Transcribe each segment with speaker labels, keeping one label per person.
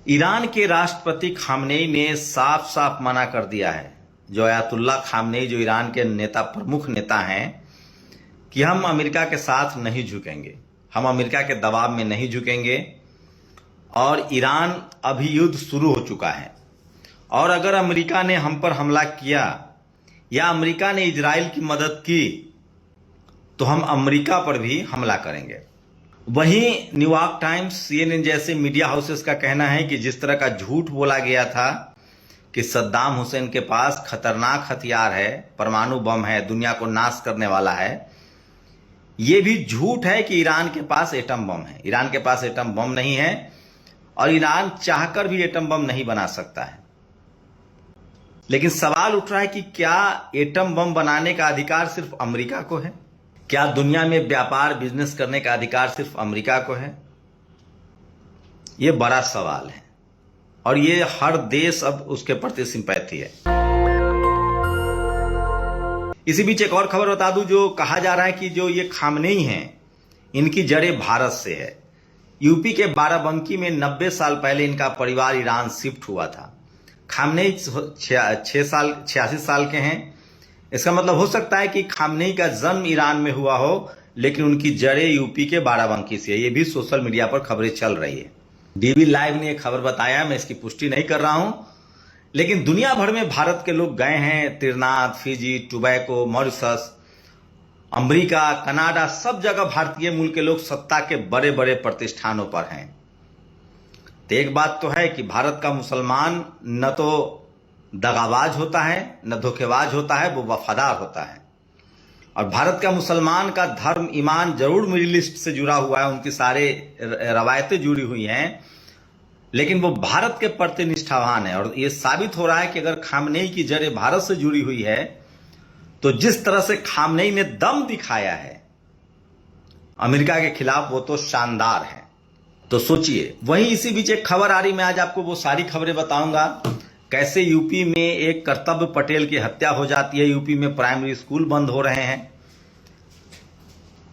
Speaker 1: Iran के राष्ट्रपति Khamenei ने साफ साफ मना कर दिया है, जो अयातुल्ला खामनेई जो ईरान के नेता प्रमुख नेता हैं, कि हम अमेरिका के साथ नहीं झुकेंगे, हम अमेरिका के दबाव में नहीं झुकेंगे और ईरान अभी युद्ध शुरू हो चुका है और अगर अमेरिका ने हम पर हमला किया या अमेरिका ने इजराइल की मदद की तो हम अमेरिका पर भी हमला करेंगे। वहीं न्यूयॉर्क टाइम्स, CNN जैसे मीडिया हाउसेस का कहना है कि जिस तरह का झूठ बोला गया था कि सद्दाम हुसैन के पास खतरनाक हथियार है, परमाणु बम है, दुनिया को नाश करने वाला है, यह भी झूठ है कि ईरान के पास एटम बम है। ईरान के पास एटम बम नहीं है और ईरान चाहकर भी एटम बम नहीं बना सकता है। लेकिन सवाल उठ रहा है कि क्या एटम बम बनाने का अधिकार सिर्फ अमेरिका को है? क्या दुनिया में व्यापार बिजनेस करने का अधिकार सिर्फ अमेरिका को है? यह बड़ा सवाल है और ये हर देश अब उसके प्रति सिंपैथी है। इसी बीच एक और खबर बता दूं, जो कहा जा रहा है कि जो ये खामनेई हैं, इनकी जड़ें भारत से है। यूपी के बाराबंकी में 90 साल पहले इनका परिवार ईरान शिफ्ट हुआ था। खामनेई 86 साल के हैं। इसका मतलब हो सकता है कि खामनेई का जन्म ईरान में हुआ हो, लेकिन उनकी जड़ें यूपी के बाराबंकी से है। ये भी सोशल मीडिया पर खबरें चल रही है। डीवी लाइव ने यह खबर बताया, मैं इसकी पुष्टि नहीं कर रहा हूं, लेकिन दुनिया भर में भारत के लोग गए हैं। Trinath, Fiji, tobacco, Mauritius, America, Canada, सब जगह भारतीय मूल के लोग सत्ता के बड़े बड़े प्रतिष्ठानों पर हैं। तो एक बात तो है कि भारत का मुसलमान न तो दगाबाज होता है न धोखेबाज होता है, वो वफादार होता है। और भारत का मुसलमान का धर्म ईमान जरूर मिडिल ईस्ट से जुड़ा हुआ है, उनकी सारे रवायतें जुड़ी हुई हैं, लेकिन वो भारत के प्रति निष्ठावान है। और ये साबित हो रहा है कि अगर खामनेई की जड़ें भारत से जुड़ी हुई है तो जिस तरह से खामनेई ने दम दिखाया है अमेरिका के खिलाफ, वो तो शानदार है। तो सोचिए। वहीं इसी बीच एक खबर आ रही, मैं आज आपको वो सारी खबरें बताऊंगा, कैसे यूपी में एक कर्तव्य पटेल की हत्या हो जाती है, यूपी में प्राइमरी स्कूल बंद हो रहे हैं।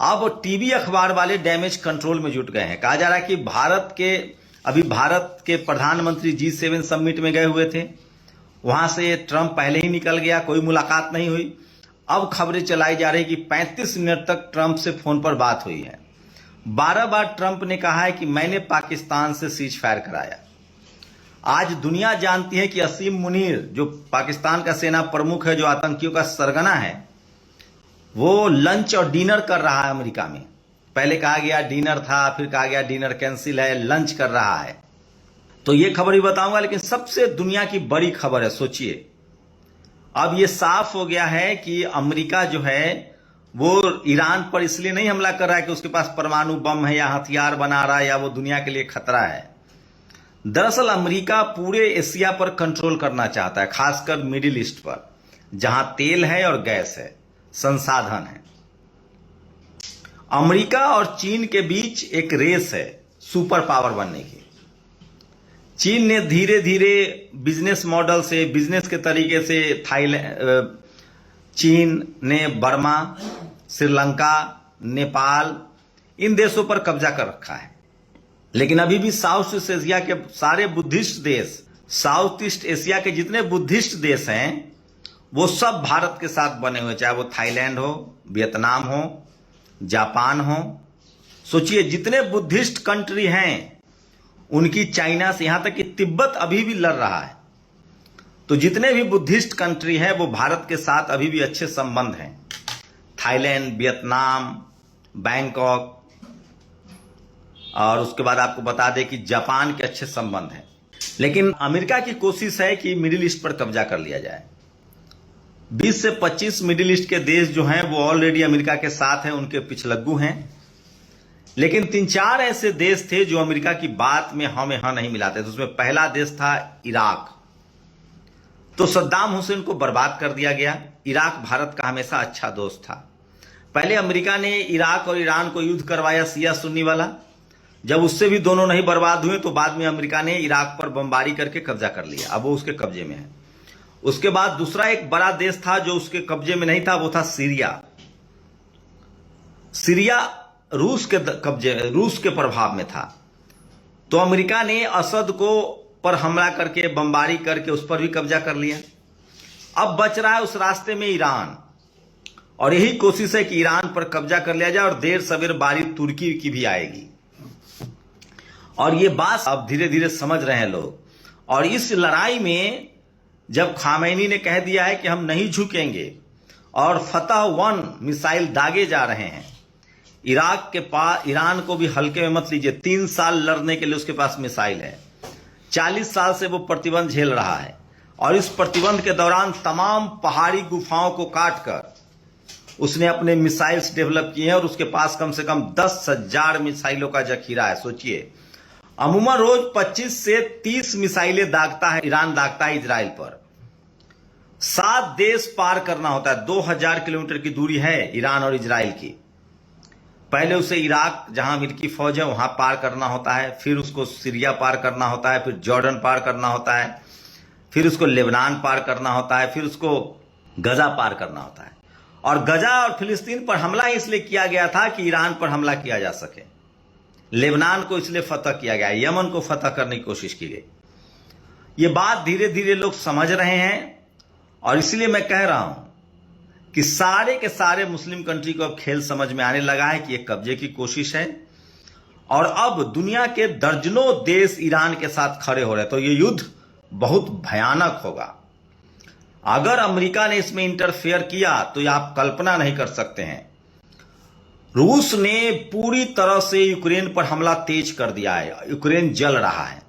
Speaker 1: अब टीवी अखबार वाले डैमेज कंट्रोल में जुट गए हैं। कहा जा रहा है कि भारत के प्रधानमंत्री G7 समिट में गए हुए थे, वहां से ट्रंप पहले ही निकल गया, कोई मुलाकात नहीं हुई। अब खबरें चलाई जा रही कि 35 मिनट तक ट्रंप से फोन पर बात हुई है। 12 बार ट्रंप ने कहा है कि मैंने पाकिस्तान से सीज फायर कराया। आज दुनिया जानती है कि असीम मुनीर, जो पाकिस्तान का सेना प्रमुख है, जो आतंकियों का सरगना है, वो लंच और डिनर कर रहा है अमेरिका में। पहले कहा गया डिनर था, फिर कहा गया डिनर कैंसिल है, लंच कर रहा है। तो ये खबर भी बताऊंगा, लेकिन सबसे दुनिया की बड़ी खबर है, सोचिए। अब ये साफ हो गया है कि अमेरिका जो है वो ईरान पर इसलिए नहीं हमला कर रहा है कि उसके पास परमाणु बम है या हथियार बना रहा है या वो दुनिया के लिए खतरा है। दरअसल अमेरिका पूरे एशिया पर कंट्रोल करना चाहता है, खासकर मिडिल ईस्ट पर, जहां तेल है और गैस है, संसाधन है। अमेरिका और चीन के बीच एक रेस है सुपर पावर बनने की। चीन ने धीरे धीरे बिजनेस मॉडल से, बिजनेस के तरीके से चीन ने बर्मा, श्रीलंका, नेपाल, इन देशों पर कब्जा कर रखा है। लेकिन अभी भी साउथ ईस्ट एशिया के सारे बुद्धिस्ट देश, साउथ ईस्ट एशिया के जितने बुद्धिस्ट देश हैं, वो सब भारत के साथ बने हुए, चाहे वो थाईलैंड हो, वियतनाम हो, जापान हो। सोचिए, जितने बुद्धिस्ट कंट्री हैं उनकी चाइना से, यहां तक कि तिब्बत अभी भी लड़ रहा है। तो जितने भी बुद्धिस्ट कंट्री हैं वो भारत के साथ अभी भी अच्छे संबंध हैं। थाईलैंड, वियतनाम, बैंकॉक, और उसके बाद आपको बता दें कि जापान के अच्छे संबंध हैं। लेकिन अमेरिका की कोशिश है कि मिडिल ईस्ट पर कब्जा कर लिया जाए। 20 से 25 मिडिल ईस्ट के देश जो हैं वो ऑलरेडी अमेरिका के साथ हैं, उनके पिछलग्गू हैं। लेकिन 3-4 ऐसे देश थे जो अमेरिका की बात में हाँ में हाँ नहीं मिलाते थे। उसमें पहला देश था इराक। तो सद्दाम हुसैन को बर्बाद कर दिया गया। इराक भारत का हमेशा अच्छा दोस्त था। पहले अमेरिका ने इराक और ईरान को युद्ध करवाया, शिया सुन्नी वाला। जब उससे भी दोनों नहीं बर्बाद हुए तो बाद में अमेरिका ने इराक पर बमबारी करके कब्जा कर लिया। अब वो उसके कब्जे में है। उसके बाद दूसरा एक बड़ा देश था जो उसके कब्जे में नहीं था, वो था सीरिया। सीरिया रूस के प्रभाव में था। तो अमेरिका ने असद को पर हमला करके बमबारी करके उस पर भी कब्जा कर लिया। अब बच रहा है उस रास्ते में ईरान, और यही कोशिश है कि ईरान पर कब्जा कर लिया जाए और देर सवेर बारी तुर्की की भी आएगी। और ये बात अब धीरे धीरे समझ रहे हैं लोग। और इस लड़ाई में जब खामैनी ने कह दिया है कि हम नहीं झुकेंगे और फतह 1 मिसाइल दागे जा रहे हैं, इराक के पास, ईरान को भी हल्के में मत लीजिए, 3 साल लड़ने के लिए उसके पास मिसाइल है। 40 साल से वो प्रतिबंध झेल रहा है, और इस प्रतिबंध के दौरान तमाम पहाड़ी गुफाओं को काटकर उसने अपने मिसाइल्स डेवलप किए हैं, और उसके पास कम से कम 10,000 मिसाइलों का जखीरा है। सोचिए, अमूमन रोज 25 से 30 मिसाइलें दागता है ईरान, दागता है इजराइल पर। 7 देश पार करना होता है, 2000 किलोमीटर की दूरी है ईरान और इजराइल की। पहले उसे इराक, जहां अमेरिकी फौज है, वहां पार करना होता है, फिर उसको सीरिया पार करना होता है, फिर जॉर्डन पार करना होता है, फिर उसको लेबनान पार करना होता है, फिर उसको गजा पार करना होता है। और गजा और फिलिस्तीन पर हमला इसलिए किया गया था कि ईरान पर हमला किया जा सके। लेबनान को इसलिए फतह किया गया, यमन को फतह करने की कोशिश की गई। ये बात धीरे धीरे लोग समझ रहे हैं, और इसलिए मैं कह रहा हूं कि सारे के सारे मुस्लिम कंट्री को अब खेल समझ में आने लगा है कि ये कब्जे की कोशिश है, और अब दुनिया के दर्जनों देश ईरान के साथ खड़े हो रहे हैं। तो ये युद्ध बहुत भयानक होगा। अगर अमेरिका ने इसमें इंटरफेयर किया तो ये आप कल्पना नहीं कर सकते हैं। रूस ने पूरी तरह से यूक्रेन पर हमला तेज कर दिया है, यूक्रेन जल रहा है,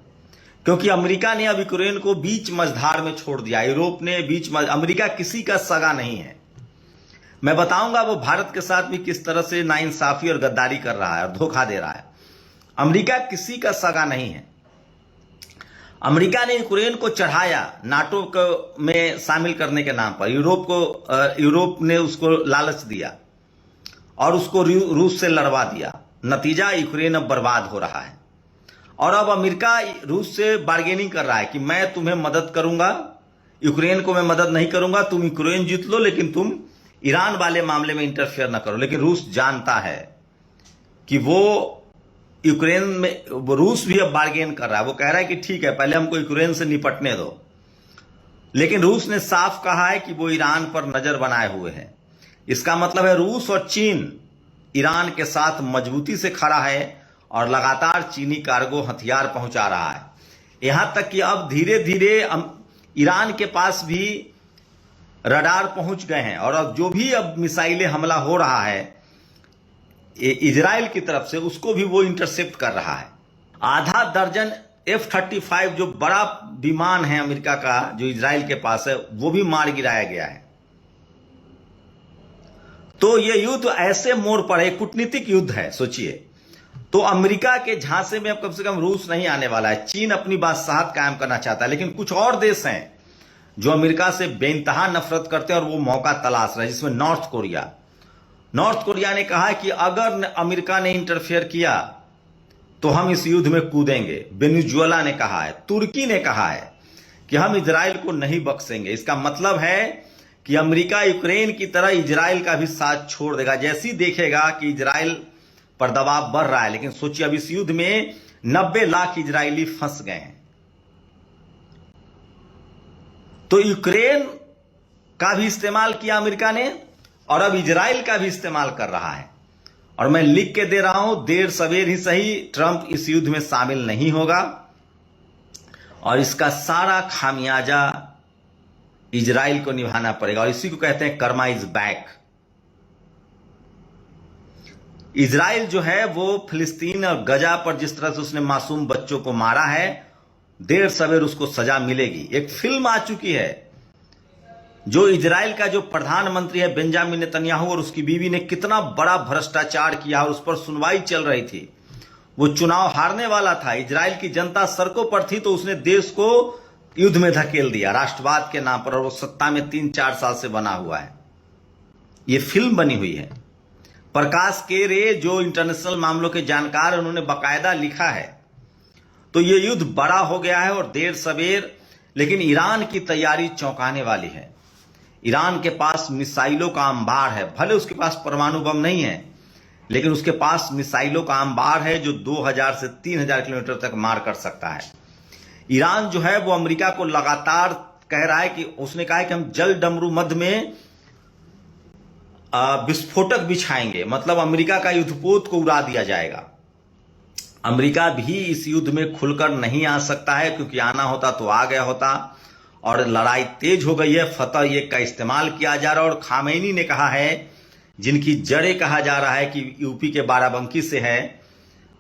Speaker 1: क्योंकि अमेरिका ने अब यूक्रेन को बीच मझधार में छोड़ दिया। यूरोप ने अमेरिका किसी का सगा नहीं है। मैं बताऊंगा वो भारत के साथ भी किस तरह से नाइंसाफी और गद्दारी कर रहा है और धोखा दे रहा है। अमेरिका किसी का सगा नहीं है। अमेरिका ने यूक्रेन को चढ़ाया नाटो को में शामिल करने के नाम पर। यूरोप ने उसको लालच दिया और उसको रूस से लड़वा दिया। नतीजा, यूक्रेन अब बर्बाद हो रहा है। और अब अमेरिका रूस से बार्गेनिंग कर रहा है कि मैं तुम्हें मदद करूंगा, यूक्रेन को मैं मदद नहीं करूंगा, तुम यूक्रेन जीत लो, लेकिन तुम ईरान वाले मामले में इंटरफेयर ना करो। लेकिन रूस जानता है कि वो यूक्रेन में, रूस भी अब बार्गेन कर रहा है। वो कह रहा है कि ठीक है, पहले हमको यूक्रेन से निपटने दो। लेकिन रूस ने साफ कहा है कि वो ईरान पर नजर बनाए हुए है। इसका मतलब है रूस और चीन ईरान के साथ मजबूती से खड़ा है और लगातार चीनी कार्गो हथियार पहुंचा रहा है। यहां तक कि अब धीरे धीरे ईरान के पास भी रडार पहुंच गए हैं, और अब जो भी अब मिसाइलें हमला हो रहा है इजराइल की तरफ से, उसको भी वो इंटरसेप्ट कर रहा है। आधा दर्जन F-35 जो बड़ा विमान है अमेरिका का, जो इजराइल के पास है, वो भी मार गिराया गया है। तो ये युद्ध ऐसे मोड़ पर है, कूटनीतिक युद्ध है। सोचिए, तो अमेरिका के झांसे में अब कम से कम रूस नहीं आने वाला है। चीन अपनी बादशाहत कायम करना चाहता है, लेकिन कुछ और देश हैं जो अमेरिका से बेइंतहा नफरत करते हैं और वो मौका तलाश रहे हैं, जिसमें नॉर्थ कोरिया ने कहा है कि अगर अमेरिका ने इंटरफेयर किया तो हम इस युद्ध में कूदेंगे। वेनेजुएला ने कहा है, तुर्की ने कहा है कि हम इजराइल को नहीं बख्शेंगे। इसका मतलब है कि अमेरिका यूक्रेन की तरह इजराइल का भी साथ छोड़ देगा जैसे ही देखेगा कि इजराइल पर दबाव बढ़ रहा है। लेकिन सोचिए, अब इस युद्ध में 90 लाख इजरायली फंस गए हैं। तो यूक्रेन का भी इस्तेमाल किया अमेरिका ने, और अब इजराइल का भी इस्तेमाल कर रहा है। और मैं लिख के दे रहा हूं, देर सवेर ही सही, ट्रंप इस युद्ध में शामिल नहीं होगा, और इसका सारा खामियाजा इजराइल को निभाना पड़ेगा। और इसी को कहते हैं कर्मा इज बैक। इजराइल जो है वो फिलिस्तीन और गजा पर जिस तरह से उसने मासूम बच्चों को मारा है, देर सवेर उसको सजा मिलेगी। एक फिल्म आ चुकी है, जो इजराइल का जो प्रधानमंत्री है बेंजामिन नेतन्याहू और उसकी बीवी ने कितना बड़ा भ्रष्टाचार किया, और उस पर सुनवाई चल रही थी। वो चुनाव हारने वाला था, इजराइल की जनता सड़कों पर थी, तो उसने देश को युद्ध में धकेल दिया राष्ट्रवाद के नाम पर, और वो सत्ता में 3-4 साल से बना हुआ है। ये फिल्म बनी हुई है। प्रकाश केरे जो इंटरनेशनल मामलों के जानकार हैं, उन्होंने बाकायदा लिखा है। तो ये युद्ध बड़ा हो गया है और देर सवेर, लेकिन ईरान की तैयारी चौंकाने वाली है। ईरान के पास मिसाइलों का अंबार है। भले उसके पास परमाणु बम नहीं है, लेकिन उसके पास मिसाइलों का अंबार है जो 2000 से 3000 किलोमीटर तक मार कर सकता है। ईरान जो है वो अमेरिका को लगातार कह रहा है कि उसने कहा है कि हम जल डमरू मध्य में विस्फोटक बिछाएंगे, मतलब अमेरिका का युद्धपोत को उड़ा दिया जाएगा। अमेरिका भी इस युद्ध में खुलकर नहीं आ सकता है, क्योंकि आना होता तो आ गया होता, और लड़ाई तेज हो गई है। फतह ये का इस्तेमाल किया जा रहा है, और खामेनी ने कहा है, जिनकी जड़ें कहा जा रहा है कि यूपी के बाराबंकी से है,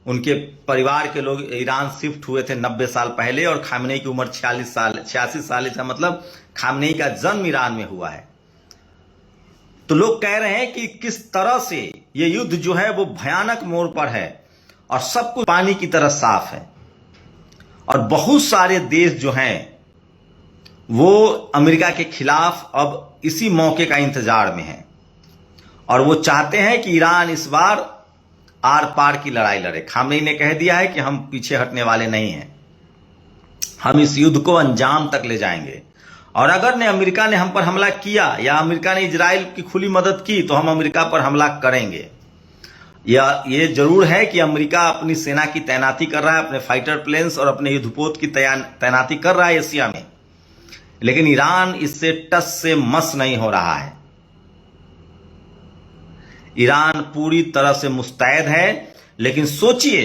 Speaker 1: उनके परिवार के लोग ईरान शिफ्ट हुए थे 90 साल पहले, और खामेनी की उम्र 86 साल था, मतलब खामेनी का जन्म ईरान में हुआ है। तो लोग कह रहे हैं कि किस तरह से ये युद्ध जो है वो भयानक मोड़ पर है, और सब कुछ पानी की तरह साफ है, और बहुत सारे देश जो हैं वो अमेरिका के खिलाफ अब इसी मौके का इंतजार में हैं, और वो चाहते हैं कि ईरान इस बार आर पार की लड़ाई लड़े। खामेनी ने कह दिया है कि हम पीछे हटने वाले नहीं हैं, हम इस युद्ध को अंजाम तक ले जाएंगे, और अगर अमेरिका ने हम पर हमला किया या अमेरिका ने इजराइल की खुली मदद की तो हम अमेरिका पर हमला करेंगे। ये जरूर है कि अमेरिका अपनी सेना की तैनाती कर रहा है, अपने फाइटर प्लेन्स और अपने युद्धपोत की तैनाती कर रहा है एशिया में, लेकिन ईरान इससे टस से मस नहीं हो रहा है। ईरान पूरी तरह से मुस्तैद है। लेकिन सोचिए,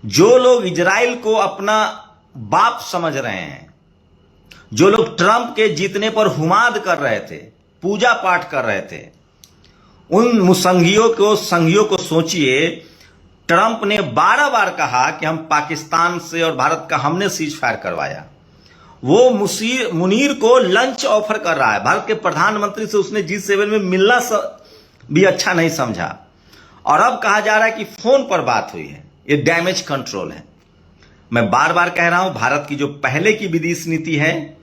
Speaker 1: जो लोग इजराइल को अपना बाप समझ रहे हैं, जो लोग ट्रंप के जीतने पर हुमाद कर रहे थे, पूजा पाठ कर रहे थे, उन संघियों को सोचिए, ट्रंप ने 12 बार कहा कि हम पाकिस्तान से और भारत का हमने सीज फायर करवाया। वो मुनीर को लंच ऑफर कर रहा है। भारत के प्रधानमंत्री से उसने G7 में मिलना भी अच्छा नहीं समझा, और अब कहा जा रहा है कि फोन पर बात हुई है। ये डैमेज कंट्रोल है। मैं बार बार कह रहा हूं, भारत की जो पहले की विदेश नीति है,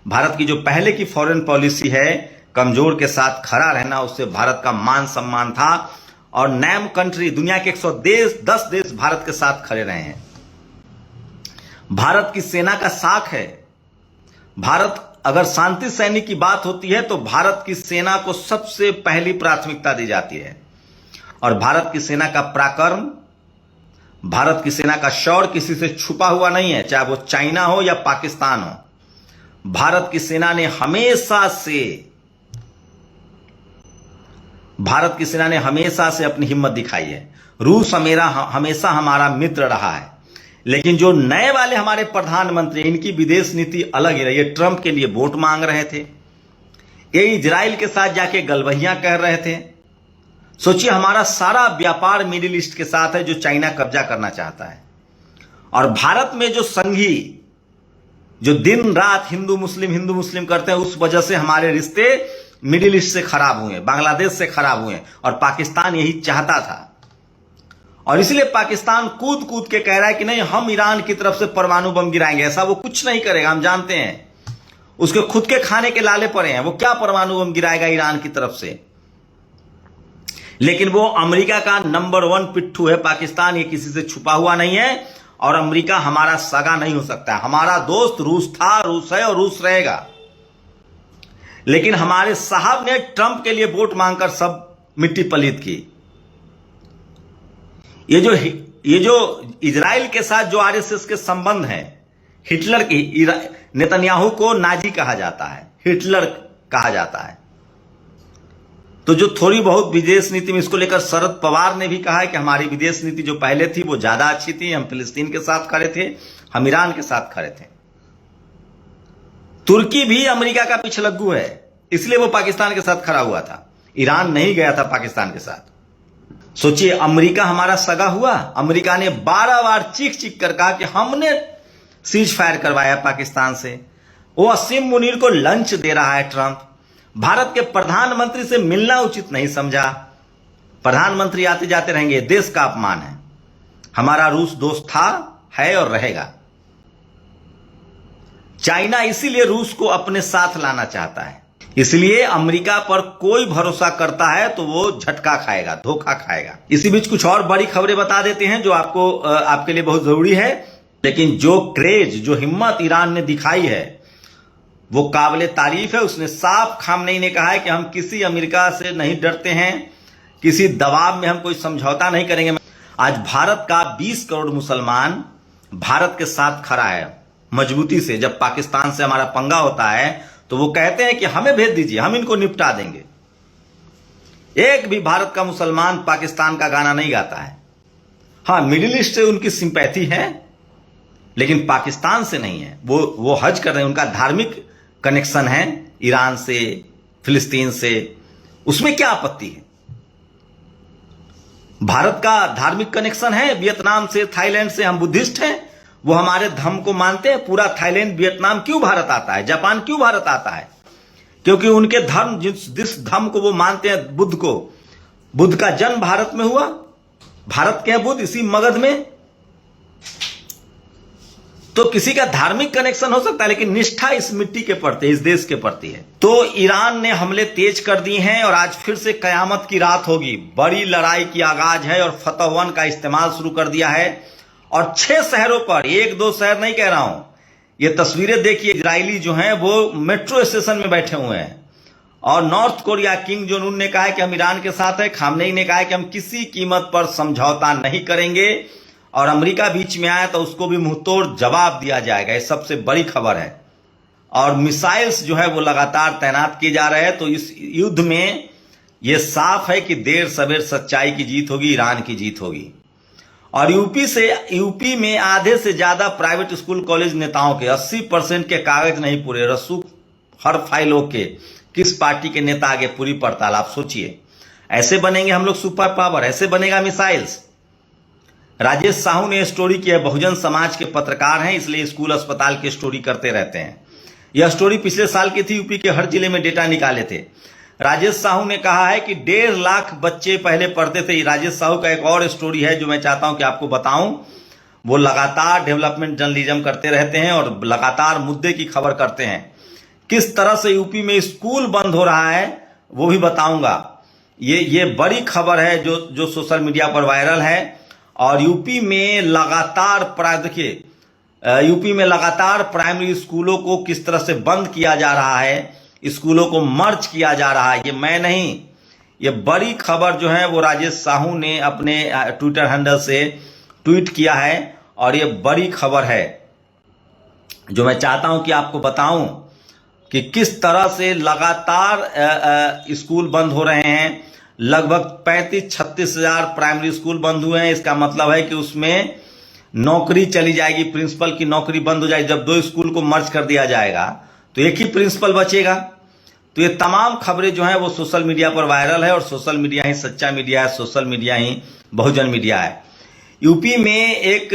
Speaker 1: भारत की जो पहले की फॉरेन पॉलिसी है, कमजोर के साथ खड़ा रहना, उससे भारत का मान सम्मान था, और नैम कंट्री, दुनिया के 110 देश भारत के साथ खड़े रहे हैं। भारत की सेना का साख है। भारत, अगर शांति सैनिक की बात होती है तो भारत की सेना को सबसे पहली प्राथमिकता दी जाती है, और भारत की सेना का पराक्रम, भारत की सेना का शौर्य किसी से छुपा हुआ नहीं है, चाहे वो चाइना हो या पाकिस्तान हो। भारत की सेना ने हमेशा से अपनी हिम्मत दिखाई है। रूस हमेशा हमारा मित्र रहा है, लेकिन जो नए वाले हमारे प्रधानमंत्री, इनकी विदेश नीति अलग ही रही है। ट्रंप के लिए वोट मांग रहे थे, ये इजराइल के साथ जाके गलबहियां कह रहे थे। सोचिए, हमारा सारा व्यापार मिडिल ईस्ट के साथ है, जो चाइना कब्जा करना चाहता है। और भारत में जो संघी जो दिन रात हिंदू मुस्लिम करते हैं, उस वजह से हमारे रिश्ते मिडिल ईस्ट से खराब हुए, बांग्लादेश से खराब हुए, और पाकिस्तान यही चाहता था। और इसलिए पाकिस्तान कूद के कह रहा है कि नहीं, हम ईरान की तरफ से परमाणु बम गिराएंगे। ऐसा वो कुछ नहीं करेगा, हम जानते हैं। उसके खुद के खाने के लाले पड़े हैं, वो क्या परमाणु बम गिराएगा ईरान की तरफ से। लेकिन वो अमेरिका का नंबर 1 पिट्ठू है। पाकिस्तान ये किसी से छुपा हुआ नहीं है, और अमेरिका हमारा सगा नहीं हो सकता। हमारा दोस्त रूस था, रूस है और रूस रहेगा। लेकिन हमारे साहब ने ट्रंप के लिए वोट मांगकर सब मिट्टी पलीत की। ये जो इजराइल के साथ जो आरएसएस के संबंध हैं, हिटलर की, नेतन्याहू को नाजी कहा जाता है, हिटलर कहा जाता है। तो जो थोड़ी बहुत विदेश नीति में, इसको लेकर शरद पवार ने भी कहा है कि हमारी विदेश नीति जो पहले थी वो ज्यादा अच्छी थी, हम फिलिस्तीन के साथ खड़े थे, हम ईरान के साथ खड़े थे। तुर्की भी अमेरिका का पिछलग्गू है, इसलिए वो पाकिस्तान के साथ खड़ा हुआ था। ईरान नहीं गया था पाकिस्तान के साथ। सोचिए, अमेरिका हमारा सगा हुआ। अमेरिका ने 12 बार चीख कर कहा कि हमने सीज फायर करवाया पाकिस्तान से। वो असीम मुनीर को लंच दे रहा है ट्रंप। भारत के प्रधानमंत्री से मिलना उचित नहीं समझा। प्रधानमंत्री आते जाते रहेंगे, देश का अपमान है। हमारा रूस दोस्त था, है और रहेगा। चाइना इसीलिए रूस को अपने साथ लाना चाहता है। इसलिए अमेरिका पर कोई भरोसा करता है तो वो झटका खाएगा, धोखा खाएगा। इसी बीच कुछ और बड़ी खबरें बता देते हैं जो आपके लिए बहुत जरूरी है। लेकिन जो क्रेज, जो हिम्मत ईरान ने दिखाई है वो काबिले तारीफ है। उसने साफ, खामनेई ने कहा है कि हम किसी अमेरिका से नहीं डरते हैं, किसी दबाव में हम कोई समझौता नहीं करेंगे। आज भारत का 20 करोड़ मुसलमान भारत के साथ खड़ा है। मजबूती से। जब पाकिस्तान से हमारा पंगा होता है तो वो कहते हैं कि हमें भेज दीजिए, हम इनको निपटा देंगे। एक भी भारत का मुसलमान पाकिस्तान का गाना नहीं गाता है। हाँ, मिडिल ईस्ट से उनकी सिंपैथी है, लेकिन पाकिस्तान से नहीं है। वो हज कर रहे हैं, उनका धार्मिक कनेक्शन है ईरान से, फिलिस्तीन से, उसमें क्या आपत्ति है? भारत का धार्मिक कनेक्शन है वियतनाम से, थाईलैंड से। हम बुद्धिस्ट हैं, वो हमारे धर्म को मानते हैं। पूरा थाईलैंड, वियतनाम क्यों भारत आता है? जापान क्यों भारत आता है? क्योंकि उनके धर्म, जिस धर्म को वो मानते हैं, बुद्ध को, बुद्ध का जन्म भारत में हुआ। भारत के हैं बुद्ध, इसी मगध में। तो किसी का धार्मिक कनेक्शन हो सकता है, लेकिन निष्ठा इस मिट्टी के प्रति, इस देश के प्रति है। तो ईरान ने हमले तेज कर दिए हैं और आज फिर से कयामत की रात होगी। बड़ी लड़ाई की आगाज है और फतह 1 का इस्तेमाल शुरू कर दिया है। और 6 शहरों पर, 1-2 शहर नहीं कह रहा हूं, ये तस्वीरें देखिए, इजरायली जो हैं वो मेट्रो स्टेशन में बैठे हुए हैं। और नॉर्थ कोरिया किंग जोन उन ने कहा है कि हम ईरान के साथ है। खामनेई ने कहा है कि हम किसी कीमत पर समझौता नहीं करेंगे। और अमेरिका बीच में आया तो उसको भी मुंहतोड़ जवाब दिया जाएगा। ये सबसे बड़ी खबर है। और मिसाइल्स जो है वो लगातार तैनात किए जा रहे हैं। तो इस युद्ध में ये साफ है कि देर सवेर सच्चाई की जीत होगी, ईरान की जीत होगी। और यूपी में आधे से ज्यादा प्राइवेट स्कूल कॉलेज नेताओं के 80% के कागज नहीं पूरे। रसूख हर फाइलों के किस पार्टी के नेता आगे पूरी पड़ताल। आप सोचिए, ऐसे बनेंगे हम लोग सुपर पावर, ऐसे बनेगा मिसाइल्स। राजेश साहू ने स्टोरी की है, बहुजन समाज के पत्रकार हैं, इसलिए स्कूल अस्पताल की स्टोरी करते रहते हैं। यह स्टोरी पिछले साल की थी। यूपी के हर जिले में डेटा निकाले थे। राजेश साहू ने कहा है कि 1.5 लाख बच्चे पहले पढ़ते थे। राजेश साहू का एक और स्टोरी है जो मैं चाहता हूं कि आपको बताऊं। वो लगातार डेवलपमेंट जर्नलिज्म करते रहते हैं और लगातार मुद्दे की खबर करते हैं। किस तरह से यूपी में स्कूल बंद हो रहा है वो भी बताऊंगा। ये बड़ी खबर है जो सोशल मीडिया पर वायरल है। और यूपी में लगातार प्राइमरी स्कूलों को किस तरह से बंद किया जा रहा है, स्कूलों को मर्ज किया जा रहा है। ये मैं नहीं, ये बड़ी खबर जो है वो राजेश साहू ने अपने ट्विटर हैंडल से ट्वीट किया है। और ये बड़ी खबर है जो मैं चाहता हूं कि आपको बताऊं कि किस तरह से लगातार स्कूल बंद हो रहे हैं। लगभग 35-36 हजार प्राइमरी स्कूल बंद हुए हैं। इसका मतलब है कि उसमें नौकरी चली जाएगी, प्रिंसिपल की नौकरी बंद हो जाएगी। जब 2 स्कूल को मर्ज कर दिया जाएगा तो एक ही प्रिंसिपल बचेगा। तो ये तमाम खबरें जो हैं वो सोशल मीडिया पर वायरल है। और सोशल मीडिया ही सच्चा मीडिया है, सोशल मीडिया ही बहुजन मीडिया है। यूपी में एक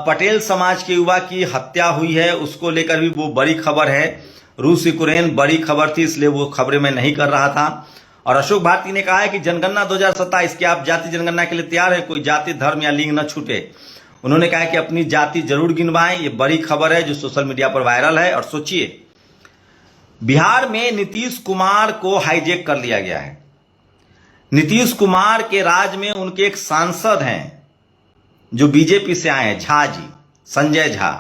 Speaker 1: पटेल समाज के युवा की हत्या हुई है, उसको लेकर भी वो बड़ी खबर है। रूस यूक्रेन बड़ी खबर थी, इसलिए वो खबरें मैं नहीं कर रहा था। और अशोक भारती ने कहा है कि जनगणना 2027 की आप जाति जनगणना के लिए तैयार है, कोई जाति धर्म या लिंग न छूटे। उन्होंने कहा कि अपनी जाति जरूर गिनवाएं। ये बड़ी खबर है जो सोशल मीडिया पर वायरल है। और सोचिए, बिहार में नीतीश कुमार को हाईजैक कर लिया गया है। नीतीश कुमार के राज में उनके एक सांसद हैं जो बीजेपी से आए हैं, झा जी, संजय झा।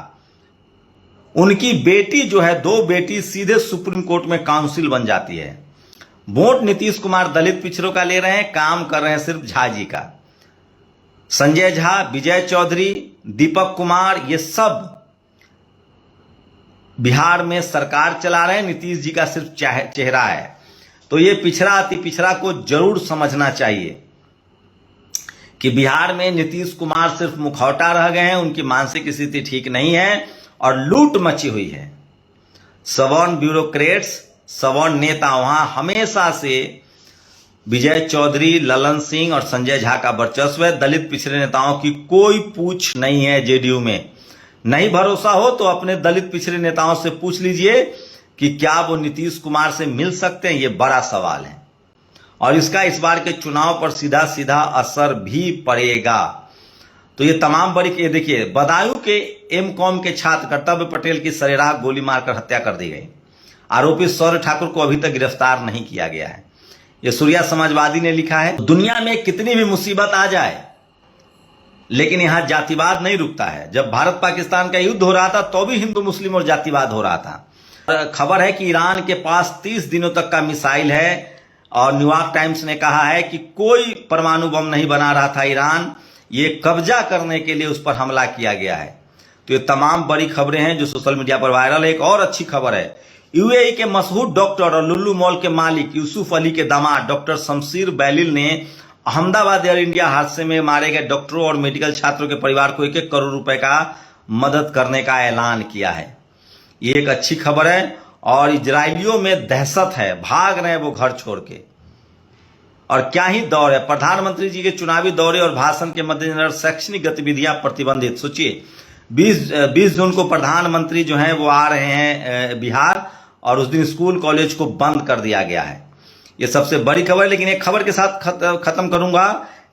Speaker 1: उनकी बेटी जो है, 2 बेटी सीधे सुप्रीम कोर्ट में काउंसिल बन जाती है। वोट नीतीश कुमार दलित पिछड़ों का ले रहे हैं, काम कर रहे हैं सिर्फ झा जी का। संजय झा, विजय चौधरी, दीपक कुमार, ये सब बिहार में सरकार चला रहे हैं। नीतीश जी का सिर्फ चेहरा है। तो ये पिछड़ा अति पिछड़ा को जरूर समझना चाहिए कि बिहार में नीतीश कुमार सिर्फ मुखौटा रह गए हैं, उनकी मानसिक स्थिति ठीक नहीं है और लूट मची हुई है। सवर्ण ब्यूरोक्रेट्स, सवर्ण नेता वहां हमेशा से विजय चौधरी, ललन सिंह और संजय झा का वर्चस्व है। दलित पिछड़े नेताओं की कोई पूछ नहीं है जेडीयू में। नहीं भरोसा हो तो अपने दलित पिछड़े नेताओं से पूछ लीजिए कि क्या वो नीतीश कुमार से मिल सकते हैं। ये बड़ा सवाल है और इसका इस बार के चुनाव पर सीधा सीधा असर भी पड़ेगा। तो ये तमाम बड़ी, ये देखिए, बदायूं के एमकॉम के छात्र कर्तव्य पटेल की सरेराह गोली मारकर हत्या कर दी गई। आरोपी सौर्य ठाकुर को अभी तक गिरफ्तार नहीं किया गया है। ये सूर्या समाजवादी ने लिखा है। दुनिया में कितनी भी मुसीबत आ जाए, लेकिन यहां जातिवाद नहीं रुकता है। जब भारत पाकिस्तान का युद्ध हो रहा था तो भी हिंदू मुस्लिम और जातिवाद हो रहा था। खबर है कि ईरान के पास 30 दिनों तक का मिसाइल है और न्यूयॉर्क टाइम्स ने कहा है कि कोई परमाणु बम नहीं बना रहा था ईरान, ये कब्जा करने के लिए उस पर हमला किया गया है। तो ये तमाम बड़ी खबरें हैं जो सोशल मीडिया पर वायरल है। एक और अच्छी खबर है, यूएई के मशहूर डॉक्टर और लुल्लू मॉल के मालिक यूसुफ अली के दामाद डॉक्टर शमशीर बैलिल ने अहमदाबाद एयर इंडिया हादसे में मारे गए डॉक्टरों और मेडिकल छात्रों के परिवार को 1-1 करोड़ रुपए का मदद करने का ऐलान किया है। ये एक अच्छी खबर है और इजरायलियों में दहशत है, भाग रहे हैं वो घर छोड़ के। और क्या ही दौर है, प्रधानमंत्री जी के चुनावी दौरे और भाषण के मद्देनजर शैक्षणिक गतिविधियां प्रतिबंधित। सोचिए 20 जून को प्रधानमंत्री जो हैं वो आ रहे हैं बिहार, और उस दिन स्कूल कॉलेज को बंद कर दिया गया है। ये सबसे बड़ी खबर है। लेकिन एक खबर के साथ खत्म करूंगा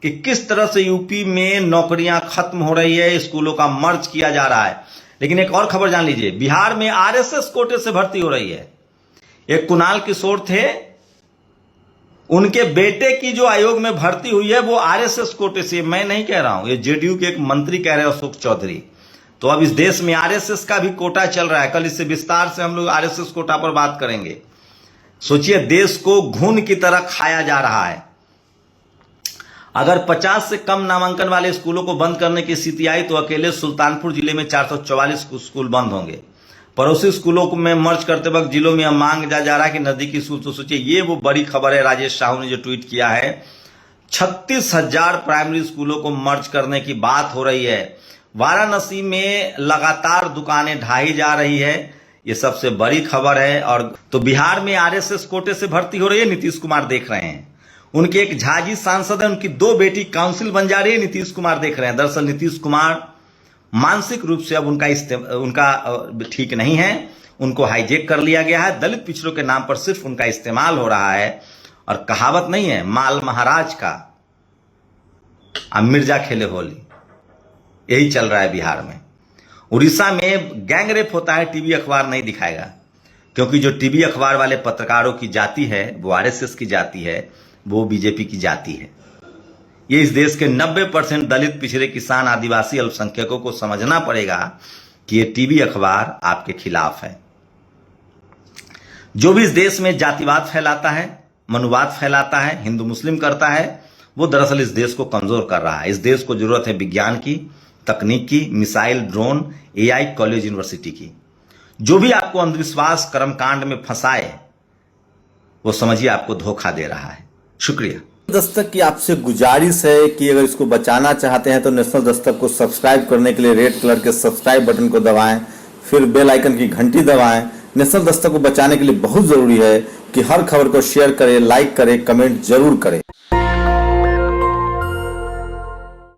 Speaker 1: कि किस तरह से यूपी में नौकरियां खत्म हो रही है, स्कूलों का मर्ज किया जा रहा है। लेकिन एक और खबर जान लीजिए, बिहार में आरएसएस कोटे से भर्ती हो रही है। एक कुणाल किशोर थे, उनके बेटे की जो आयोग में भर्ती हुई है वो आरएसएस कोटे से, मैं नहीं कह रहा हूं, ये जेडीयू के एक मंत्री कह रहे हैं, अशोक चौधरी। तो अब इस देश में आरएसएस का भी कोटा चल रहा है। कल इससे विस्तार से हम लोग आरएसएस कोटा पर बात करेंगे। सोचिए, देश को घुन की तरह खाया जा रहा है। अगर 50 से कम नामांकन वाले स्कूलों को बंद करने की स्थिति आई तो अकेले सुल्तानपुर जिले में 444 स्कूल बंद होंगे। पड़ोसी स्कूलों को में मर्ज करते वक्त जिलों में मांग जा रहा है कि नजदीकी स्कूल। तो सोचिए, ये वो बड़ी खबर है। राजेश साहू ने जो ट्वीट किया है, 36,000 प्राइमरी स्कूलों को मर्ज करने की बात हो रही है। वाराणसी में लगातार दुकानें ढाई जा रही है, ये सबसे बड़ी खबर है। और तो बिहार में आरएसएस कोटे से भर्ती हो रही है, नीतीश कुमार देख रहे हैं। उनके एक झाजी सांसद है, उनकी 2 बेटी काउंसिल बन जा रही है, नीतीश कुमार देख रहे हैं। दरअसल नीतीश कुमार मानसिक रूप से अब उनका ठीक नहीं है, उनको हाईजेक कर लिया गया है। दलित पिछड़ों के नाम पर सिर्फ उनका इस्तेमाल हो रहा है। और कहावत नहीं है, माल महाराज का अब मिर्जा खेले होली, यही चल रहा है बिहार में। उड़ीसा में गैंगरेप होता है, टीवी अखबार नहीं दिखाएगा, क्योंकि जो टीवी अखबार वाले पत्रकारों की जाति है वो आरएसएस की जाति है, वो बीजेपी की जाति है। ये इस देश के 90% दलित, पिछड़े, किसान, आदिवासी, अल्पसंख्यकों को समझना पड़ेगा कि ये टीवी अखबार आपके खिलाफ है। जो भी इस देश में जातिवाद फैलाता है, मनुवाद फैलाता है, हिंदू मुस्लिम करता है, वो दरअसल इस देश को कमजोर कर रहा है। इस देश को जरूरत है विज्ञान की, तकनीक की, missile, drone, AI, college, university की। जो भी आपको अंधविश्वास, कर्मकांड में फंसाए, वो समझिए आपको धोखा दे रहा है। शुक्रिया।
Speaker 2: दस्तक की आपसे गुजारिश है कि अगर इसको बचाना चाहते हैं तो नेशनल दस्तक को सब्सक्राइब करने के लिए रेड कलर के सब्सक्राइब बटन को दबाएं, फिर बेल आइकन की घंटी दबाएं। नेशनल दस्तक को बचाने के लिए बहुत जरूरी है कि हर खबर को शेयर करें, लाइक करें, कमेंट जरूर करें।